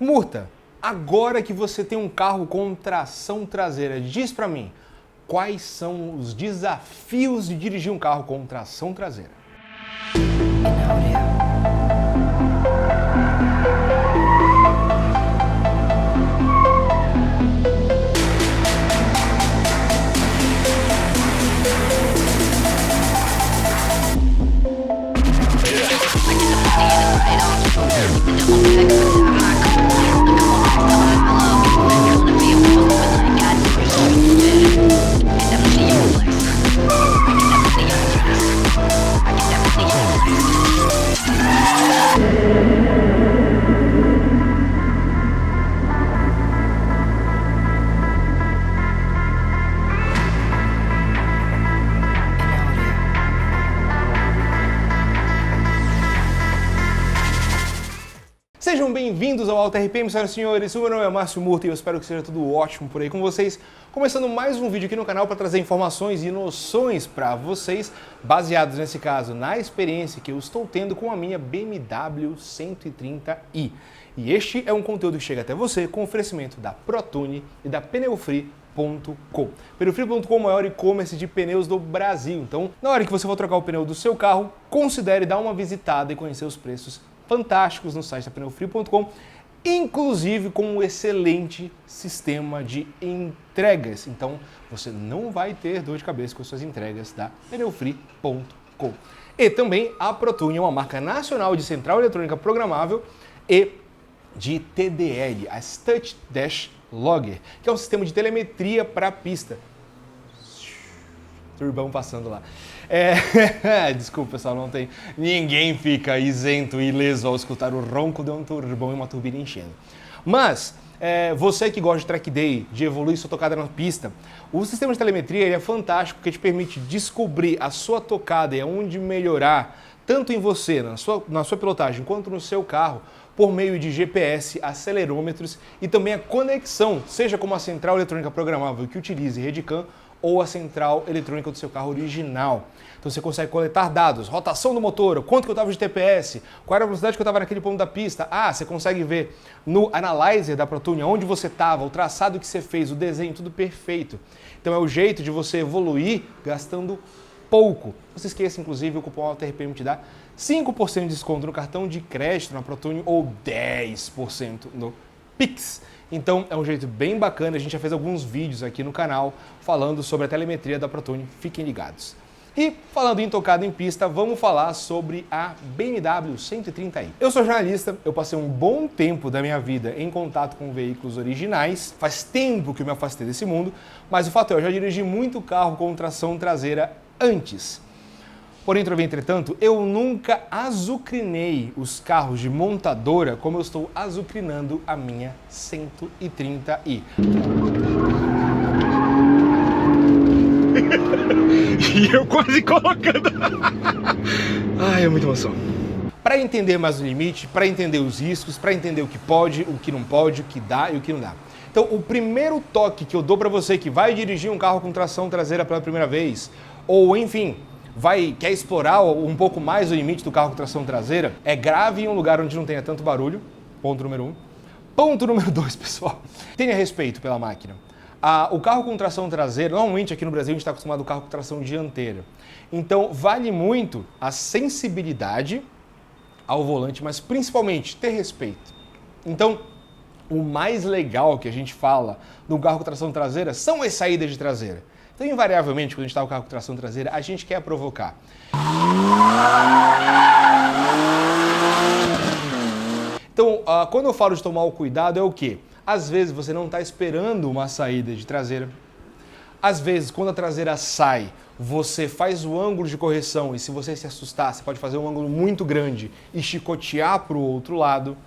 Murta, agora que você tem um carro com tração traseira, diz pra mim, quais são os desafios de dirigir um carro com tração traseira? Sejam bem-vindos ao Alta RPM, senhoras e senhores. O meu nome é Márcio Murta e eu espero que seja tudo ótimo por aí com vocês. Começando mais um vídeo aqui no canal para trazer informações e noções para vocês, baseados nesse caso na experiência que eu estou tendo com a minha BMW 130i. E este é um conteúdo que chega até você com oferecimento da ProTune e da Pneufree.com. Pneufree.com é o maior e-commerce de pneus do Brasil. Então, na hora que você for trocar o pneu do seu carro, considere dar uma visitada e conhecer os preços fantásticos no site da Pneufree.com, inclusive com um excelente sistema de entregas. Então, você não vai ter dor de cabeça com as suas entregas da Pneufree.com. E também a ProTune é uma marca nacional de central eletrônica programável e de TDL, a Touch Dash Logger, que é um sistema de telemetria para a pista. Turbão passando lá. Desculpa, pessoal, não tem. Ninguém fica isento e ileso ao escutar o ronco de um turbão e uma turbina enchendo. Mas, você que gosta de track day, de evoluir sua tocada na pista, o sistema de telemetria é fantástico porque te permite descobrir a sua tocada e aonde melhorar, tanto em você, na sua pilotagem, quanto no seu carro, por meio de GPS, acelerômetros e também a conexão, seja com uma central eletrônica programável que utilize rede CAN ou a central eletrônica do seu carro original. Então você consegue coletar dados, rotação do motor, quanto que eu estava de TPS, qual era a velocidade que eu estava naquele ponto da pista. Você consegue ver no Analyzer da ProTune onde você estava, o traçado que você fez, o desenho, tudo perfeito. Então é o jeito de você evoluir gastando pouco. Não se esqueça, inclusive, o cupom ALTARPM te dá 5% de desconto no cartão de crédito na ProTune ou 10% no Pix. Então é um jeito bem bacana, a gente já fez alguns vídeos aqui no canal falando sobre a telemetria da ProTune, fiquem ligados. E falando em tocada em pista, vamos falar sobre a BMW 130i. Eu sou jornalista, eu passei um bom tempo da minha vida em contato com veículos originais, faz tempo que eu me afastei desse mundo, mas o fato é, eu já dirigi muito carro com tração traseira antes. Porém, entretanto, eu nunca azucrinei os carros de montadora como eu estou azucrinando a minha 130i. E eu quase colocando... Ai, é muita emoção. Para entender mais o limite, para entender os riscos, para entender o que pode, o que não pode, o que dá e o que não dá. Então, o primeiro toque que eu dou para você que vai dirigir um carro com tração traseira pela primeira vez, ou enfim, quer explorar um pouco mais o limite do carro com tração traseira, grave em um lugar onde não tenha tanto barulho, ponto número 1. Ponto número 2, pessoal, tenha respeito pela máquina. O carro com tração traseira, normalmente aqui no Brasil a gente está acostumado com carro com tração dianteira. Então vale muito a sensibilidade ao volante, mas principalmente ter respeito. Então, o mais legal que a gente fala no carro com tração traseira são as saídas de traseira. Então, invariavelmente, quando a gente está com o carro com tração traseira, a gente quer provocar. Então, quando eu falo de tomar o cuidado, é o quê? Às vezes você não está esperando uma saída de traseira. Às vezes, quando a traseira sai, você faz o ângulo de correção e se você se assustar, você pode fazer um ângulo muito grande e chicotear para o outro lado.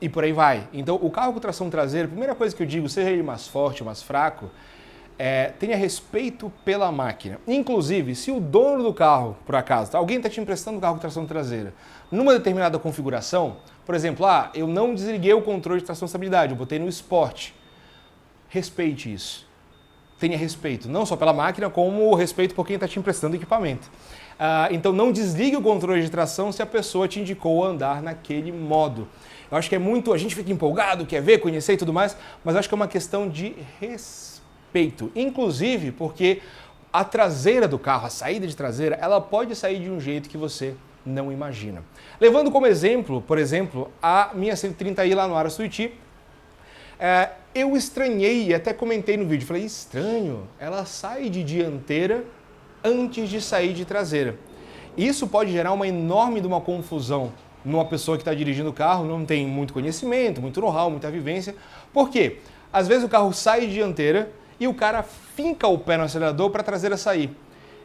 E por aí vai. Então, o carro com tração traseira, a primeira coisa que eu digo, seja ele mais forte ou mais fraco, tenha respeito pela máquina. Inclusive, se o dono do carro, por acaso, alguém está te emprestando um carro com tração traseira, numa determinada configuração, por exemplo, eu não desliguei o controle de tração e estabilidade, eu botei no Sport. Respeite isso. Tenha respeito, não só pela máquina, como respeito por quem está te emprestando equipamento. Então não desligue o controle de tração se a pessoa te indicou andar naquele modo. Eu acho que é muito, a gente fica empolgado, quer ver, conhecer e tudo mais, mas eu acho que é uma questão de respeito. Inclusive porque a traseira do carro, a saída de traseira, ela pode sair de um jeito que você não imagina. Levando como exemplo, por exemplo, a minha 130i lá no Aras Tuiuti, eu estranhei e até comentei no vídeo, falei, estranho, ela sai de dianteira antes de sair de traseira. Isso pode gerar uma enorme confusão numa pessoa que está dirigindo o carro, não tem muito conhecimento, muito know-how, muita vivência. Por quê? Às vezes o carro sai de dianteira e o cara finca o pé no acelerador para a traseira sair.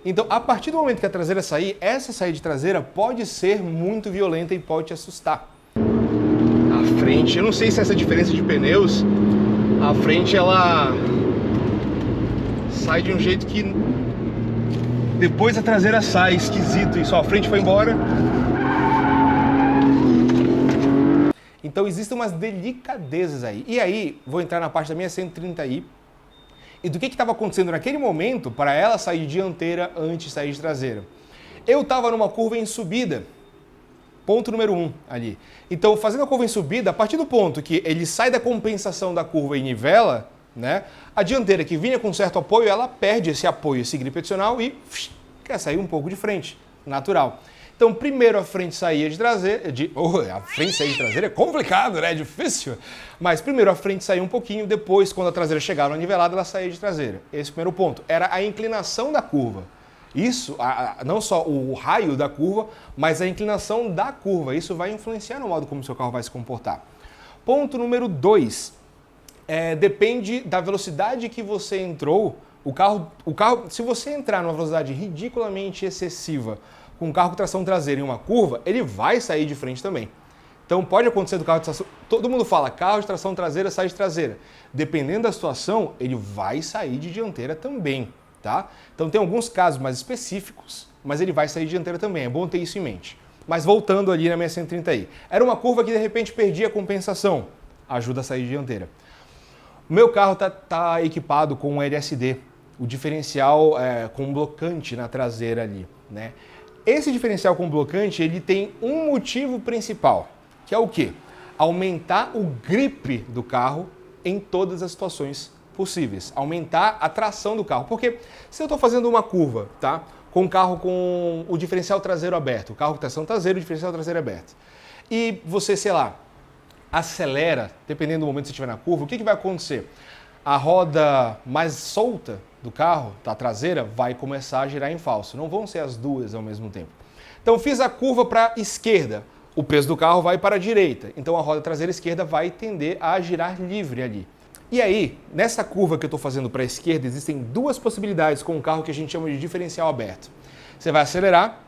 Então, a partir do momento que a traseira sair, essa saída de traseira pode ser muito violenta e pode te assustar. A frente, eu não sei se essa diferença de pneus, a frente ela sai de um jeito que depois a traseira sai, esquisito, e só a frente foi embora. Então existem umas delicadezas aí. E aí, vou entrar na parte da minha 130i e do que estava acontecendo naquele momento para ela sair de dianteira antes de sair de traseira. Eu estava numa curva em subida, ponto número 1 ali. Então, fazendo a curva em subida, a partir do ponto que ele sai da compensação da curva e nivela, né, a dianteira que vinha com certo apoio, ela perde esse apoio, esse grip adicional e quer sair um pouco de frente, natural. Então, primeiro a frente saía de traseira, a frente sair de traseira é complicado, né? É difícil. Mas primeiro a frente saía um pouquinho, depois, quando a traseira chegava na nivelada, ela saía de traseira. Esse é o primeiro ponto. Era a inclinação da curva. Isso, não só o raio da curva, mas a inclinação da curva. Isso vai influenciar no modo como o seu carro vai se comportar. Ponto número 2. Depende da velocidade que você entrou. O carro, se você entrar numa velocidade ridiculamente excessiva, com um carro com tração traseira em uma curva, ele vai sair de frente também. Então pode acontecer do carro de tração... Todo mundo fala, carro de tração traseira sai de traseira. Dependendo da situação, ele vai sair de dianteira também, tá? Então tem alguns casos mais específicos, mas ele vai sair de dianteira também. É bom ter isso em mente. Mas voltando ali na minha 130i. Era uma curva que de repente perdia a compensação. Ajuda a sair de dianteira. O meu carro tá equipado com um LSD. O diferencial com um blocante na traseira ali, né? Esse diferencial com blocante, ele tem um motivo principal, que é o quê? Aumentar o grip do carro em todas as situações possíveis. Aumentar a tração do carro. Porque se eu estou fazendo uma curva, tá? Com um carro com o diferencial traseiro aberto, o carro com tração traseira e o diferencial traseiro aberto, e você, sei lá, acelera, dependendo do momento que você estiver na curva, o que vai acontecer? A roda mais solta do carro, da traseira, vai começar a girar em falso. Não vão ser as duas ao mesmo tempo. Então fiz a curva para a esquerda, o peso do carro vai para a direita. Então a roda traseira esquerda vai tender a girar livre ali. E aí, nessa curva que eu estou fazendo para a esquerda, existem duas possibilidades com um carro que a gente chama de diferencial aberto. Você vai acelerar,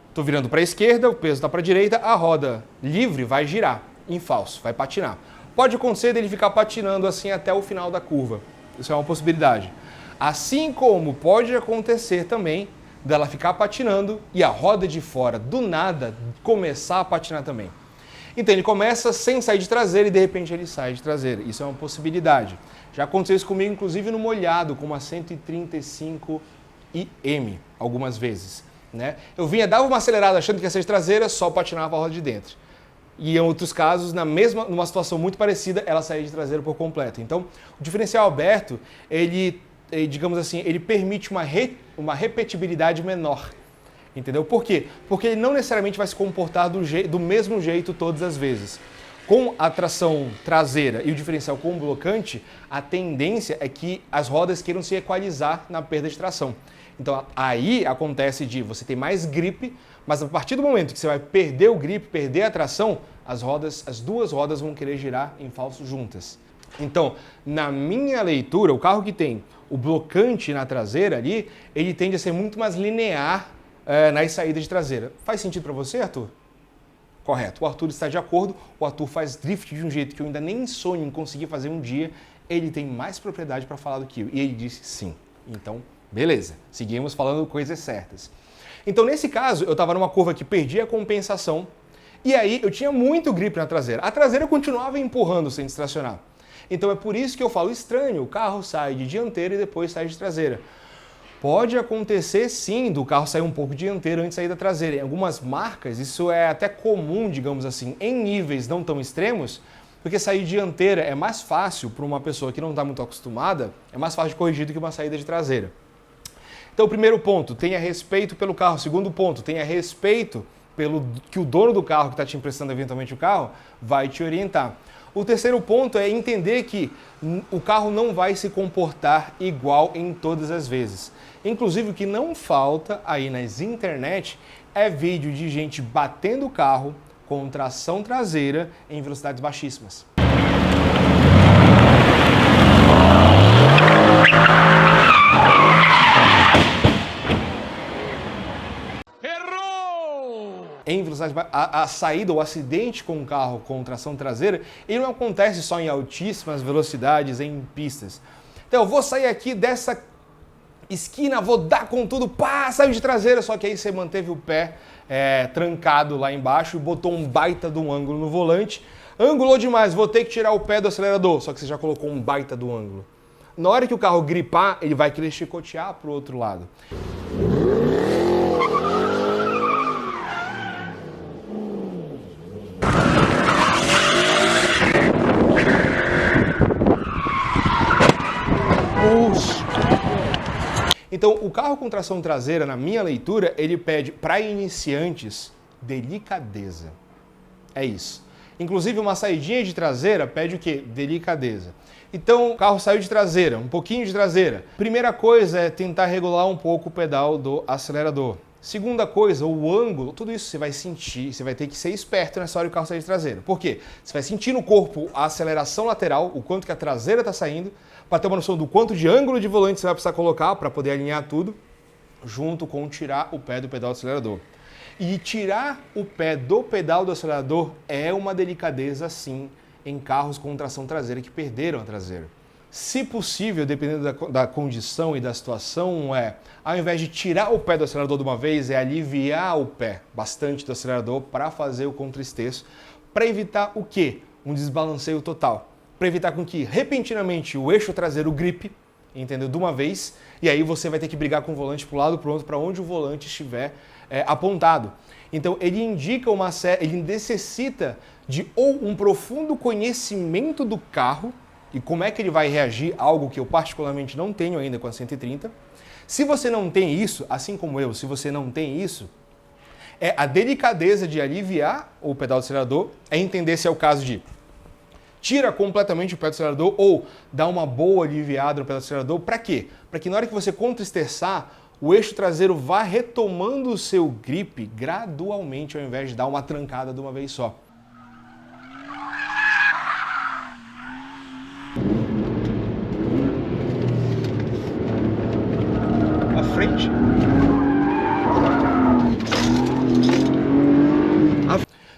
estou virando para a esquerda, o peso está para a direita, a roda livre vai girar em falso, vai patinar. Pode acontecer dele ficar patinando assim até o final da curva. Isso é uma possibilidade. Assim como pode acontecer também dela ficar patinando e a roda de fora, do nada, começar a patinar também. Então ele começa sem sair de traseira e de repente ele sai de traseira. Isso é uma possibilidade. Já aconteceu isso comigo, inclusive no molhado, com uma 135iM, algumas vezes, né? Eu dava uma acelerada achando que ia ser de traseira, só patinava a roda de dentro. E em outros casos, numa situação muito parecida, ela saía de traseira por completo. Então, o diferencial aberto, digamos assim, ele permite uma repetibilidade menor. Entendeu? Por quê? Porque ele não necessariamente vai se comportar do mesmo jeito todas as vezes. Com a tração traseira e o diferencial com o blocante, a tendência é que as rodas queiram se equalizar na perda de tração. Então aí acontece de você ter mais grip, mas a partir do momento que você vai perder o grip, perder a tração, as duas rodas vão querer girar em falso juntas. Então, na minha leitura, o carro que tem o blocante na traseira ali, ele tende a ser muito mais linear nas saídas de traseira. Faz sentido para você, Arthur? Correto. O Arthur está de acordo. O Arthur faz drift de um jeito que eu ainda nem sonho em conseguir fazer um dia. Ele tem mais propriedade para falar do que eu. E ele disse sim. Então, beleza. Seguimos falando coisas certas. Então, nesse caso, eu estava numa curva que perdia a compensação. E aí, eu tinha muito grip na traseira. A traseira continuava empurrando sem distracionar. Então, é por isso que eu falo estranho. O carro sai de dianteira e depois sai de traseira. Pode acontecer sim do carro sair um pouco dianteiro antes de sair da traseira. Em algumas marcas isso é até comum, digamos assim, em níveis não tão extremos, porque sair dianteira é mais fácil para uma pessoa que não está muito acostumada, é mais fácil de corrigir do que uma saída de traseira. Então, primeiro ponto, tenha respeito pelo carro. Segundo ponto, tenha respeito pelo que o dono do carro que está te emprestando eventualmente o carro vai te orientar. O terceiro ponto é entender que o carro não vai se comportar igual em todas as vezes. Inclusive, o que não falta aí nas internet é vídeo de gente batendo o carro com tração traseira em velocidades baixíssimas. Em velocidade, a saída, o acidente com o carro com tração traseira, ele não acontece só em altíssimas velocidades, em pistas. Então, eu vou sair aqui dessa esquina, vou dar com tudo, pá, saiu de traseira, só que aí você manteve o pé trancado lá embaixo e botou um baita de um ângulo no volante. Angulou demais, vou ter que tirar o pé do acelerador, só que você já colocou um baita do ângulo. Na hora que o carro gripar, ele vai querer chicotear para o outro lado. Então, o carro com tração traseira, na minha leitura, ele pede para iniciantes delicadeza. É isso. Inclusive, uma saidinha de traseira pede o quê? Delicadeza. Então, o carro saiu de traseira, um pouquinho de traseira. Primeira coisa é tentar regular um pouco o pedal do acelerador. Segunda coisa, o ângulo, tudo isso você vai sentir, você vai ter que ser esperto nessa hora que o carro sair de traseira. Por quê? Você vai sentir no corpo a aceleração lateral, o quanto que a traseira está saindo, para ter uma noção do quanto de ângulo de volante você vai precisar colocar para poder alinhar tudo, junto com tirar o pé do pedal do acelerador. E tirar o pé do pedal do acelerador é uma delicadeza, sim, em carros com tração traseira que perderam a traseira. Se possível, dependendo da condição e da situação, ao invés de tirar o pé do acelerador de uma vez, é aliviar o pé bastante do acelerador para fazer o contra-esteço, para evitar o quê? Um desbalanceio total. Para evitar com que, repentinamente, o eixo traseiro gripe, entendeu? De uma vez, e aí você vai ter que brigar com o volante para o lado, para o outro, para onde o volante estiver apontado. Então, ele indica ele necessita de ou um profundo conhecimento do carro, e como é que ele vai reagir, algo que eu particularmente não tenho ainda com a 130. Se você não tem isso, assim como eu, se você não tem isso, é a delicadeza de aliviar o pedal do acelerador, é entender se é o caso de tira completamente o pé do acelerador ou dá uma boa aliviada no pé do acelerador. Para quê? Para que na hora que você contra-esterçar, o eixo traseiro vá retomando o seu grip gradualmente, ao invés de dar uma trancada de uma vez só. À frente.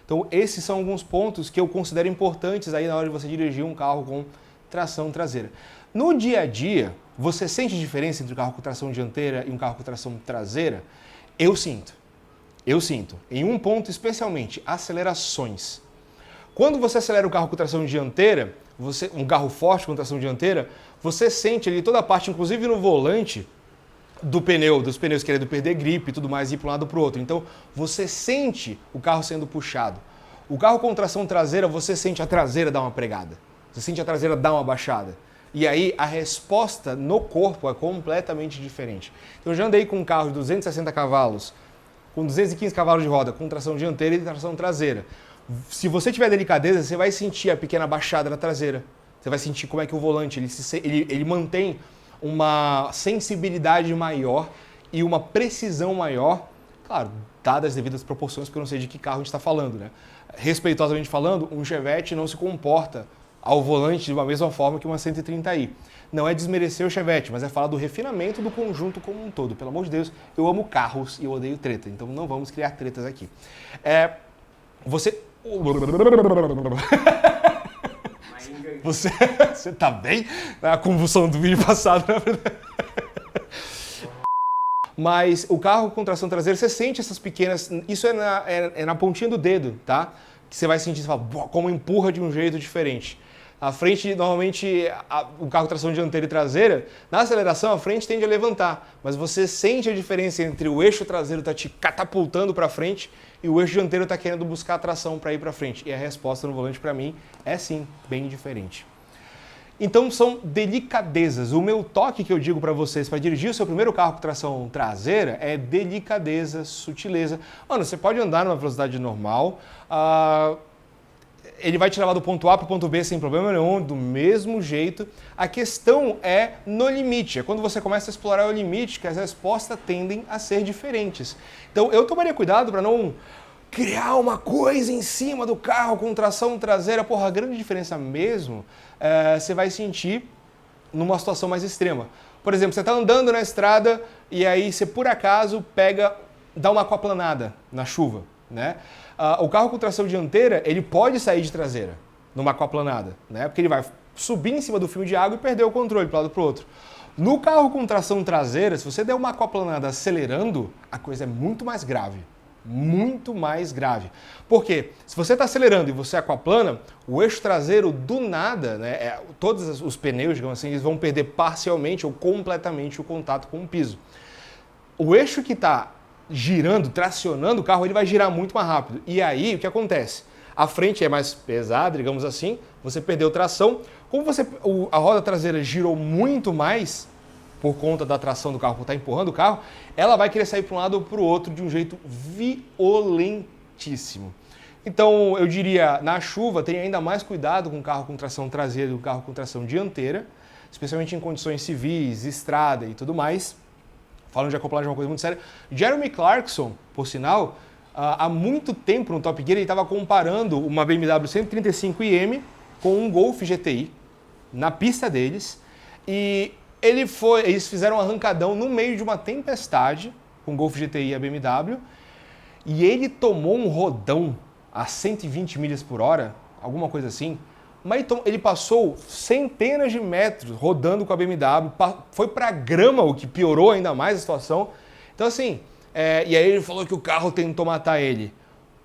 Então, esses são alguns pontos que eu considero importantes aí na hora de você dirigir um carro com tração traseira. No dia a dia, você sente diferença entre um carro com tração dianteira e um carro com tração traseira? Eu sinto. Eu sinto. Em um ponto especialmente, acelerações. Quando você acelera o carro com tração dianteira, um carro forte com tração dianteira, você sente ali toda a parte, inclusive no volante, dos pneus querendo perder gripe e tudo mais, ir para um lado para o outro. Então, você sente o carro sendo puxado. O carro com tração traseira, você sente a traseira dar uma pregada. Você sente a traseira dar uma baixada. E aí, a resposta no corpo é completamente diferente. Então, eu já andei com um carro de 260 cavalos, com 215 cavalos de roda, com tração dianteira e tração traseira. Se você tiver delicadeza, você vai sentir a pequena baixada na traseira. Você vai sentir como é que o volante ele mantém uma sensibilidade maior e uma precisão maior, claro, dadas as devidas proporções, porque eu não sei de que carro a gente está falando, né? Respeitosamente falando, um Chevette não se comporta ao volante de uma mesma forma que uma 130i. Não é desmerecer o Chevette, mas é falar do refinamento do conjunto como um todo. Pelo amor de Deus, eu amo carros e eu odeio treta, então não vamos criar tretas aqui. Você tá bem? A convulsão do vídeo passado, na verdade. Mas o carro com tração traseira, você sente essas pequenas... Isso é na pontinha do dedo, tá? Que você vai sentir, você fala, como empurra de um jeito diferente. A frente, normalmente, o carro com tração dianteira e traseira, na aceleração a frente tende a levantar, mas você sente a diferença entre o eixo traseiro tá te catapultando para frente e o eixo dianteiro tá querendo buscar a tração para ir para frente. E a resposta no volante para mim é sim, bem diferente. Então são delicadezas. O meu toque que eu digo para vocês para dirigir o seu primeiro carro com tração traseira é delicadeza, sutileza. Mano, você pode andar numa velocidade normal, ele vai te levar do ponto A para o ponto B sem problema nenhum, do mesmo jeito. A questão é no limite, é quando você começa a explorar o limite que as respostas tendem a ser diferentes. Então eu tomaria cuidado para não criar uma coisa em cima do carro com tração traseira. Porra, a grande diferença mesmo você vai sentir numa situação mais extrema. Por exemplo, você está andando na estrada e aí você por acaso dá uma aquaplanada na chuva, né? O carro com tração dianteira, ele pode sair de traseira numa aquaplanada, né? Porque ele vai subir em cima do fio de água e perder o controle para um lado para o outro. No carro com tração traseira, se você der uma aquaplanada acelerando, a coisa é muito mais grave. Muito mais grave. Por quê? Se você está acelerando e você aquaplana, o eixo traseiro do nada, né, todos os pneus, digamos assim, eles vão perder parcialmente ou completamente o contato com o piso. O eixo que está girando, tracionando o carro, ele vai girar muito mais rápido. E aí, o que acontece? A frente é mais pesada, digamos assim, você perdeu tração. Como a roda traseira girou muito mais, por conta da tração do carro, por estar empurrando o carro, ela vai querer sair para um lado ou para o outro de um jeito violentíssimo. Então, eu diria, na chuva, tenha ainda mais cuidado com o carro com tração traseira do que o carro com tração dianteira, especialmente em condições civis, estrada e tudo mais. Falando de acoplagem, é uma coisa muito séria. Jeremy Clarkson, por sinal, há muito tempo no Top Gear, ele estava comparando uma BMW 135iM com um Golf GTI na pista deles, e eles fizeram um arrancadão no meio de uma tempestade com o Golf GTI e a BMW, e ele tomou um rodão a 120 milhas por hora, alguma coisa assim, mas ele passou centenas de metros rodando com a BMW, foi para grama, o que piorou ainda mais a situação. Então assim, e aí ele falou que o carro tentou matar ele.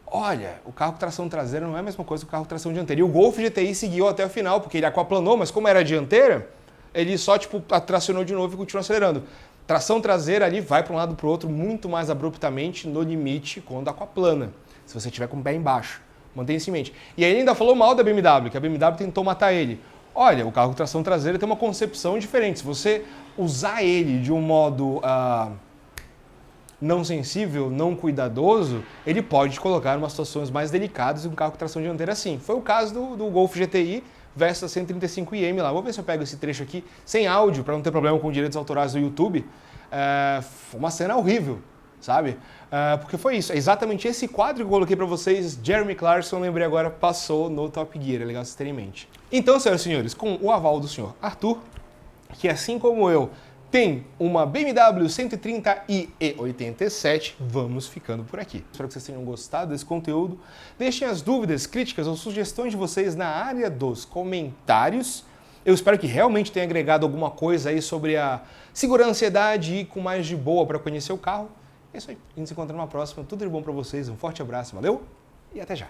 Olha, o carro com tração traseira não é a mesma coisa que o carro com tração dianteira. E o Golf GTI seguiu até o final, porque ele aquaplanou, mas como era dianteira, ele só tracionou de novo e continuou acelerando. Tração traseira ali vai para um lado para o outro muito mais abruptamente no limite quando aquaplana, se você tiver com o pé embaixo. Mantenha isso em mente. E aí ele ainda falou mal da BMW, que a BMW tentou matar ele. Olha, o carro com tração traseira tem uma concepção diferente. Se você usar ele de um modo não sensível, não cuidadoso, ele pode te colocar em umas situações mais delicadas e um carro com tração dianteira assim. Foi o caso do Golf GTI versus a 135iM lá. Vou ver se eu pego esse trecho aqui sem áudio, para não ter problema com direitos autorais do YouTube. Foi uma cena horrível, sabe? Porque foi isso. É exatamente esse quadro que eu coloquei para vocês. Jeremy Clarkson, lembrei agora, passou no Top Gear. É legal vocês terem em mente. Então, senhoras e senhores, com o aval do senhor Arthur, que assim como eu tem uma BMW 130i E87, vamos ficando por aqui. Espero que vocês tenham gostado desse conteúdo. Deixem as dúvidas, críticas ou sugestões de vocês na área dos comentários. Eu espero que realmente tenha agregado alguma coisa aí sobre a segurança, ansiedade e ir com mais de boa para conhecer o carro. É isso aí. A gente se encontra numa próxima. Tudo de bom para vocês. Um forte abraço. Valeu e até já.